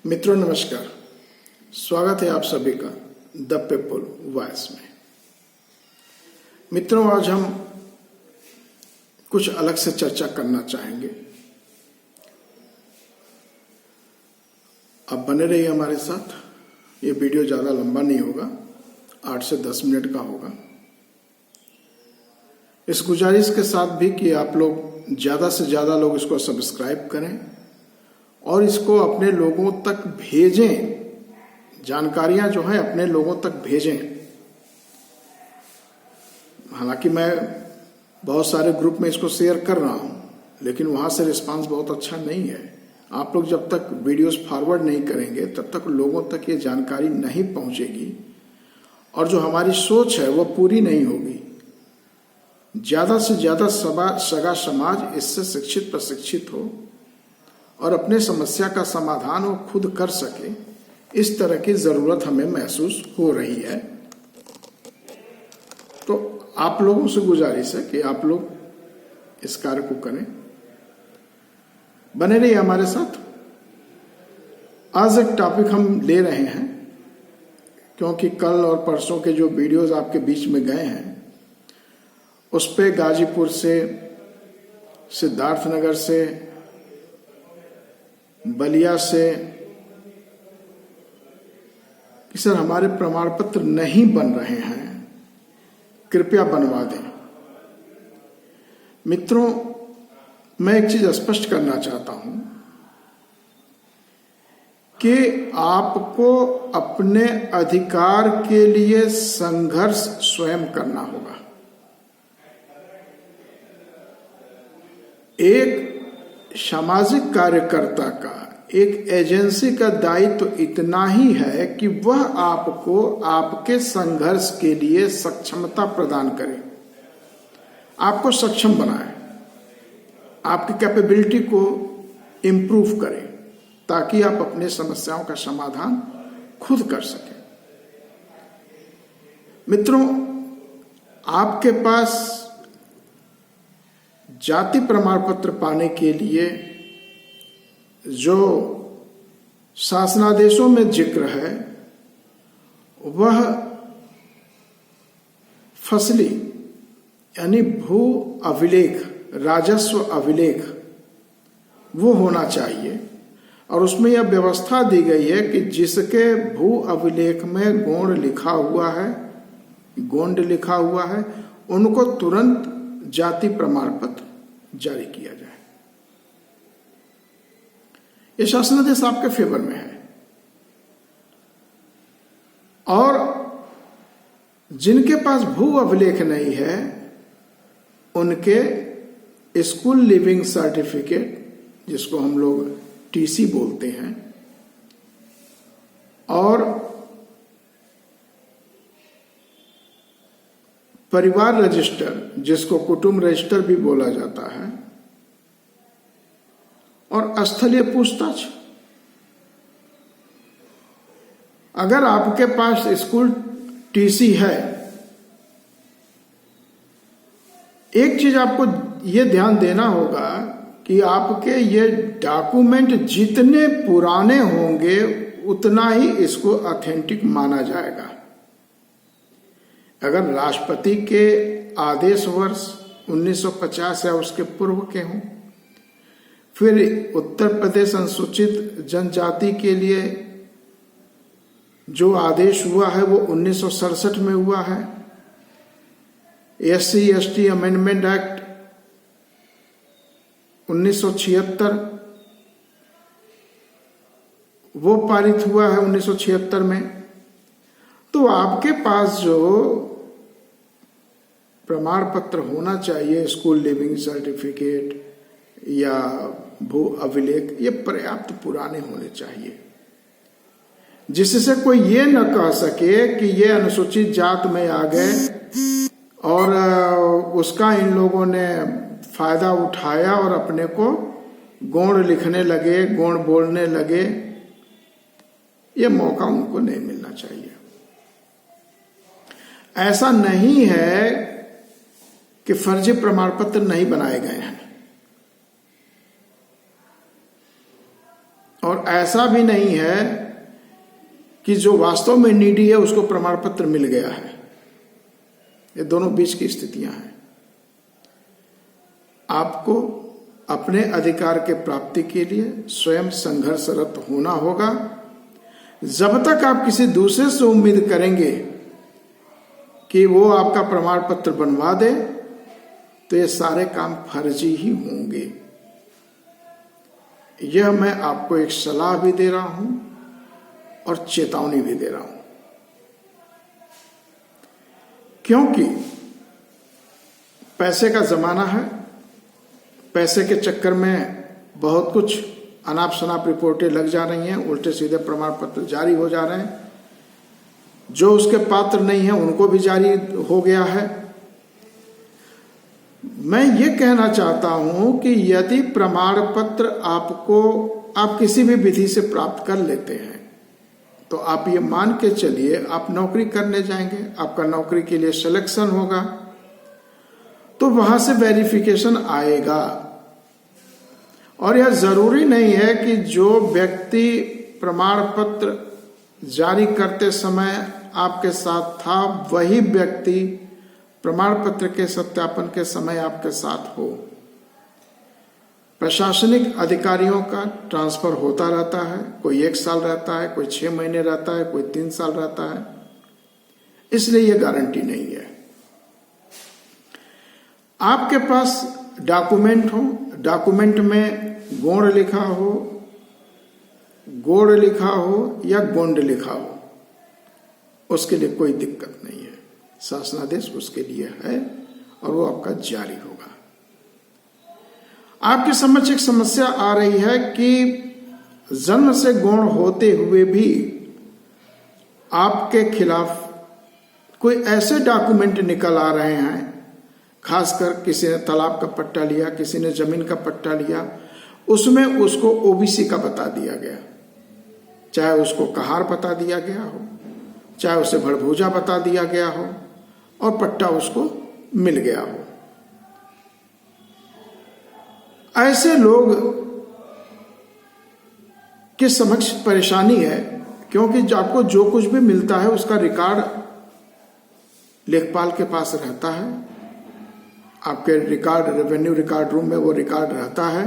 मित्रों नमस्कार, स्वागत है आप सभी का द पीपल वॉइस में। मित्रों, आज हम कुछ अलग से चर्चा करना चाहेंगे। आप बने रहिए हमारे साथ। ये वीडियो ज़्यादा लंबा नहीं होगा, 8 से 10 मिनट का होगा। इस गुजारिश के साथ भी कि आप लोग ज़्यादा से ज़्यादा लोग इसको सब्सक्राइब करें और इसको अपने लोगों तक भेजें। जानकारियां जो हैं अपने लोगों तक भेजें। हालांकि मैं बहुत सारे ग्रुप में इसको शेयर कर रहा हूं, लेकिन वहां से रिस्पांस बहुत अच्छा नहीं है। आप लोग जब तक वीडियोस फॉरवर्ड नहीं करेंगे तब तक लोगों तक ये जानकारी नहीं पहुंचेगी और जो हमारी सोच है वो पूरी नहीं होगी। ज्यादा से ज्यादा सगा समाज इससे शिक्षित प्रशिक्षित हो और अपने समस्या का समाधान वो खुद कर सके, इस तरह की जरूरत हमें महसूस हो रही है। तो आप लोगों से गुजारिश है कि आप लोग इस कार्य को करें। बने रहिए हमारे साथ। आज एक टॉपिक हम ले रहे हैं क्योंकि कल और परसों के जो वीडियोस आपके बीच में गए हैं उस पे गाजीपुर से, सिद्धार्थनगर से, बलिया से कि सर हमारे प्रमाण पत्र नहीं बन रहे हैं, कृपया बनवा दें। मित्रों, मैं एक चीज स्पष्ट करना चाहता हूं कि आपको अपने अधिकार के लिए संघर्ष स्वयं करना होगा। एक सामाजिक कार्यकर्ता का, एक एजेंसी का दायित्व तो इतना ही है कि वह आपको आपके संघर्ष के लिए सक्षमता प्रदान करे, आपको सक्षम बनाए, आपकी कैपेबिलिटी को इम्प्रूव करे ताकि आप अपने समस्याओं का समाधान खुद कर सकें। मित्रों, आपके पास जाति प्रमाण पत्र पाने के लिए जो शासनादेशों में जिक्र है वह फसली यानी भू अभिलेख, राजस्व अभिलेख वो होना चाहिए। और उसमें यह व्यवस्था दी गई है कि जिसके भू अभिलेख में गोंड लिखा हुआ है उनको तुरंत जाति प्रमाण पत्र जारी किया जाए। यह शासनादेश आपके फेवर में है। और जिनके पास भू अभिलेख नहीं है उनके स्कूल लिविंग सर्टिफिकेट, जिसको हम लोग टीसी बोलते हैं, और परिवार रजिस्टर, जिसको कुटुंब रजिस्टर भी बोला जाता है, और स्थलीय पूछताछ। अगर आपके पास स्कूल टीसी है, एक चीज आपको यह ध्यान देना होगा कि आपके ये डॉक्यूमेंट जितने पुराने होंगे उतना ही इसको ऑथेंटिक माना जाएगा। अगर राष्ट्रपति के आदेश वर्ष 1950 या उसके पूर्व के हों, फिर उत्तर प्रदेश अनुसूचित जनजाति के लिए जो आदेश हुआ है वो 1967 में हुआ है। SC/ST अमेंडमेंट एक्ट 1976 वो पारित हुआ है 1976 में। तो आपके पास जो प्रमाण पत्र होना चाहिए, स्कूल लिविंग सर्टिफिकेट या भू अभिलेख, ये पर्याप्त पुराने होने चाहिए, जिससे कोई ये न कह सके कि ये अनुसूचित जात में आ गए और उसका इन लोगों ने फायदा उठाया और अपने को गौण लिखने लगे, गौण बोलने लगे। ये मौका उनको नहीं मिलना चाहिए। ऐसा नहीं है कि फर्जी प्रमाण पत्र नहीं बनाए गए हैं और ऐसा भी नहीं है कि जो वास्तव में नीडी है उसको प्रमाण पत्र मिल गया है। ये दोनों बीच की स्थितियां हैं। आपको अपने अधिकार के प्राप्ति के लिए स्वयं संघर्षरत होना होगा। जब तक आप किसी दूसरे से उम्मीद करेंगे कि वो आपका प्रमाण पत्र बनवा दे, तो ये सारे काम फर्जी ही होंगे। यह मैं आपको एक सलाह भी दे रहा हूं और चेतावनी भी दे रहा हूं, क्योंकि पैसे का जमाना है। पैसे के चक्कर में बहुत कुछ अनाप शनाप रिपोर्टें लग जा रही हैं, उल्टे सीधे प्रमाण पत्र जारी हो जा रहे हैं। जो उसके पात्र नहीं है उनको भी जारी हो गया है। मैं ये कहना चाहता हूं कि यदि प्रमाण पत्र आप किसी भी विधि से प्राप्त कर लेते हैं, तो आप ये मान के चलिए आप नौकरी करने जाएंगे, आपका नौकरी के लिए सिलेक्शन होगा, तो वहां से वेरिफिकेशन आएगा। और यह जरूरी नहीं है कि जो व्यक्ति प्रमाण पत्र जारी करते समय आपके साथ था वही व्यक्ति प्रमाण पत्र के सत्यापन के समय आपके साथ हो। प्रशासनिक अधिकारियों का ट्रांसफर होता रहता है, कोई 1 साल रहता है, कोई 6 महीने रहता है, कोई 3 साल रहता है, इसलिए यह गारंटी नहीं है। आपके पास डॉक्यूमेंट हो, डॉक्यूमेंट में गोड़ लिखा हो, गोड़ लिखा हो या गोंड लिखा हो, उसके लिए कोई दिक्कत नहीं है। शासनादेश उसके लिए है और वो आपका जारी होगा। आपके समक्ष एक समस्या आ रही है कि जन्म से गौण होते हुए भी आपके खिलाफ कोई ऐसे डॉक्यूमेंट निकल आ रहे हैं, खासकर किसी ने तालाब का पट्टा लिया, किसी ने जमीन का पट्टा लिया, उसमें उसको ओबीसी का बता दिया गया, चाहे उसको कहार बता दिया गया हो, चाहे उसे भड़भूजा बता दिया गया हो, और पट्टा उसको मिल गया हो। ऐसे लोग के समक्ष परेशानी है, क्योंकि आपको जो कुछ भी मिलता है उसका रिकॉर्ड लेखपाल के पास रहता है। आपके रिकॉर्ड रेवेन्यू रिकॉर्ड रूम में वो रिकॉर्ड रहता है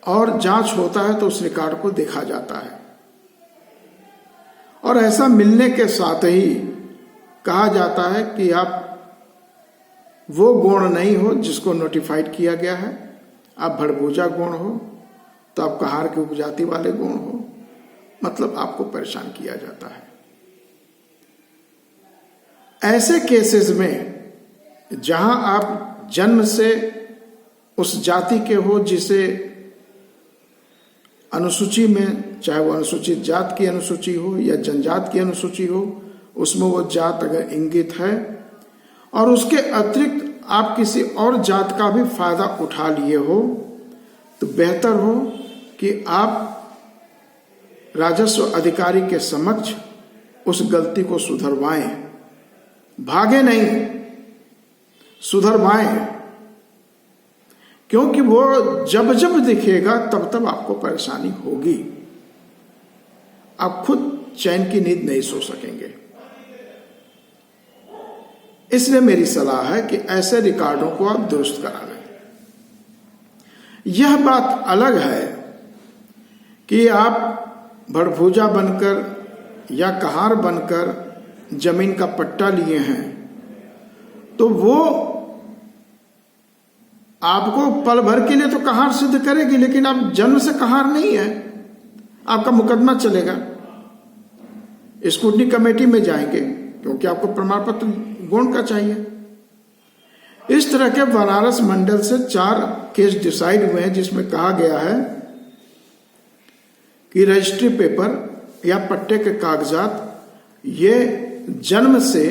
और जांच होता है तो उस रिकॉर्ड को देखा जाता है। और ऐसा मिलने के साथ ही कहा जाता है कि आप वो गौण नहीं हो जिसको नोटिफाइड किया गया है, आप भड़भूजा गौण हो, तो आप कहार के उपजाति वाले गौण हो, मतलब आपको परेशान किया जाता है। ऐसे केसेस में जहां आप जन्म से उस जाति के हो जिसे अनुसूची में, चाहे वो अनुसूचित जात की अनुसूची हो या जनजात की अनुसूची हो, उसमें वो जात अगर इंगित है और उसके अतिरिक्त आप किसी और जात का भी फायदा उठा लिए हो, तो बेहतर हो कि आप राजस्व अधिकारी के समक्ष उस गलती को सुधरवाएं। भागे नहीं, सुधरवाएं, क्योंकि वो जब जब दिखेगा तब तब आपको परेशानी होगी। आप खुद चैन की नींद नहीं सो सकेंगे। इसलिए मेरी सलाह है कि ऐसे रिकॉर्डों को आप दुरुस्त करा लें। यह बात अलग है कि आप भड़भूजा बनकर या कहार बनकर जमीन का पट्टा लिए हैं, तो वो आपको पल भर के लिए तो कहार सिद्ध करेगी, लेकिन आप जन्म से कहार नहीं है, आपका मुकदमा चलेगा, स्क्रूटनी कमेटी में जाएंगे, क्योंकि आपको प्रमाण पत्र गौण का चाहिए। इस तरह के बनारस मंडल से 4 केस डिसाइड हुए हैं, जिसमें कहा गया है कि रजिस्ट्री पेपर या पट्टे के कागजात ये जन्म से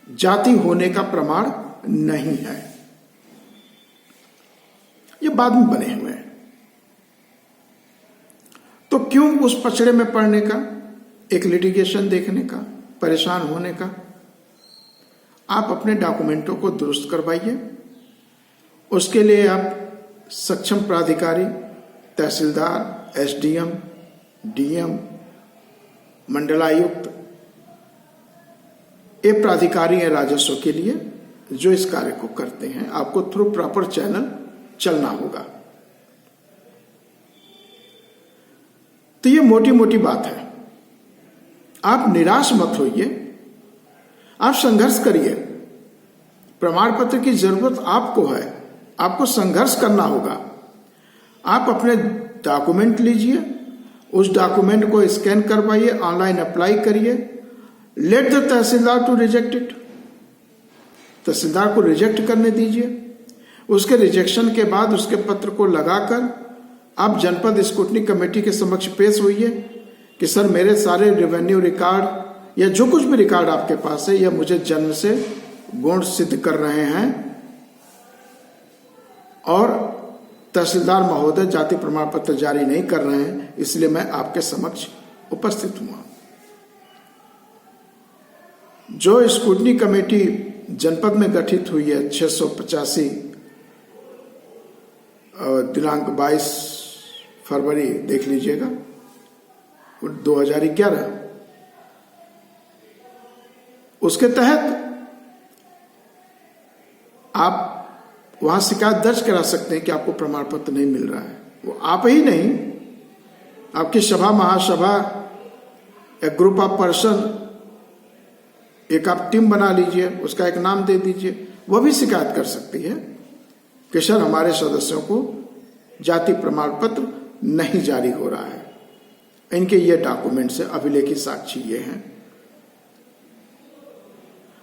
जाति होने का प्रमाण नहीं है, ये बाद में बने हुए हैं। तो क्यों उस पचड़े में पड़ने का, एक लिटिगेशन देखने का, परेशान होने का? आप अपने डॉक्यूमेंटों को दुरुस्त करवाइए। उसके लिए आप सक्षम प्राधिकारी तहसीलदार, एसडीएम, डीएम, मंडलायुक्त, ये प्राधिकारी हैं राजस्व के लिए जो इस कार्य को करते हैं। आपको थ्रू प्रॉपर चैनल चलना होगा। तो ये मोटी मोटी बात है। आप निराश मत होइए, आप संघर्ष करिए। प्रमाण पत्र की जरूरत आपको है, आपको संघर्ष करना होगा। आप अपने डॉक्यूमेंट लीजिए, उस डॉक्यूमेंट को स्कैन करवाइए, ऑनलाइन अप्लाई करिए। Let the tahsildar to reject it, tahsildar को रिजेक्ट करने दीजिए। उसके रिजेक्शन के बाद उसके पत्र को लगाकर आप जनपद स्क्रूटनी कमेटी के समक्ष पेश होइए कि सर मेरे सारे रेवेन्यू रिकॉर्ड या जो कुछ भी रिकॉर्ड आपके पास है यह मुझे जन्म से गुण सिद्ध कर रहे हैं और तहसीलदार महोदय जाति प्रमाण पत्र जारी नहीं कर रहे हैं, इसलिए मैं आपके समक्ष उपस्थित हुआ। जो स्क्रूटनी कमेटी जनपद में गठित हुई है 685 दिनांक 22 फरवरी देख लीजिएगा 2011, उसके तहत आप वहां शिकायत दर्ज करा सकते हैं कि आपको प्रमाण पत्र नहीं मिल रहा है। वो आप ही नहीं, आपकी सभा, महासभा, एक ग्रुप ऑफ पर्सन, एक आप टीम बना लीजिए, उसका एक नाम दे दीजिए, वह भी शिकायत कर सकती है कि सर हमारे सदस्यों को जाति प्रमाण पत्र नहीं जारी हो रहा है, इनके ये डॉक्यूमेंट्स है, अभिलेखी साक्षी ये हैं।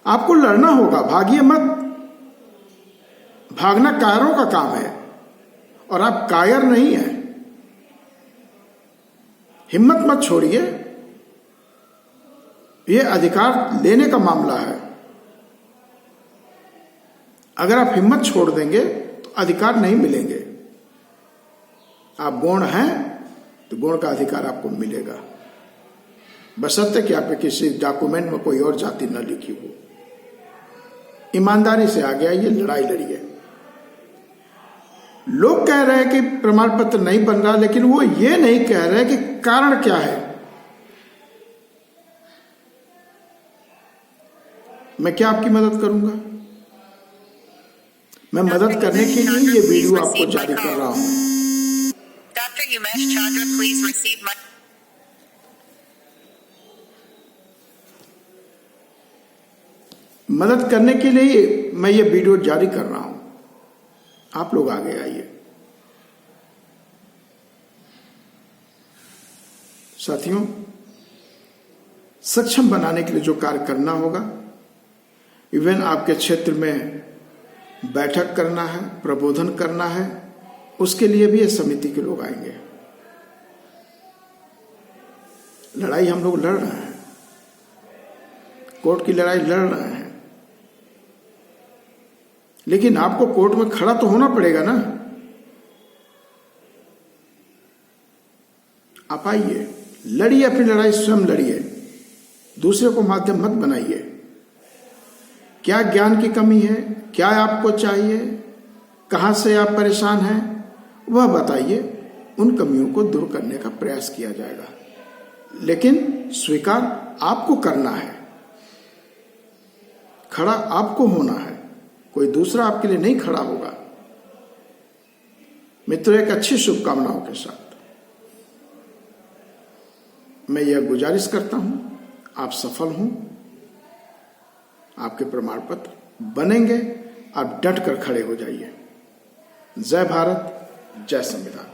आपको लड़ना होगा, भागिए मत। भागना कायरों का काम है और आप कायर नहीं हैं। हिम्मत मत छोड़िए, यह अधिकार लेने का मामला है। अगर आप हिम्मत छोड़ देंगे तो अधिकार नहीं मिलेंगे। आप गौण हैं तो गौण का अधिकार आपको मिलेगा, बशर्ते कि आपके किसी डॉक्यूमेंट में कोई और जाति न लिखी हो। ईमानदारी से आगे आइए, लड़ाई लड़िए। लोग कह रहे हैं कि प्रमाण पत्र नहीं बन रहा, लेकिन वो ये नहीं कह रहे कि कारण क्या है। मैं क्या आपकी मदद करूंगा? मैं मदद करने के लिए ये वीडियो आपको जारी कर रहा हूं। मदद करने के लिए मैं ये वीडियो जारी कर रहा हूं। आप लोग आगे आइए। साथियों, सक्षम बनाने के लिए जो कार्य करना होगा, इवन आपके क्षेत्र में बैठक करना है, प्रबोधन करना है, उसके लिए भी ये समिति के लोग आएंगे। लड़ाई हम लोग लड़ रहे हैं, कोर्ट की लड़ाई लड़ रहे हैं, लेकिन आपको कोर्ट में खड़ा तो होना पड़ेगा ना। आप आइए, लड़िए, अपनी लड़ाई स्वयं लड़िए, दूसरे को माध्यम मत बनाइए। क्या ज्ञान की कमी है, क्या आपको चाहिए, कहां से आप परेशान हैं, वह बताइए। उन कमियों को दूर करने का प्रयास किया जाएगा, लेकिन स्वीकार आपको करना है, खड़ा आपको होना है, कोई दूसरा आपके लिए नहीं खड़ा होगा। मित्रों, एक अच्छी शुभकामनाओं के साथ मैं यह गुजारिश करता हूं, आप सफल हों, आपके प्रमाण पत्र बनेंगे, आप डट कर खड़े हो जाइए। जय भारत, जय संविधान।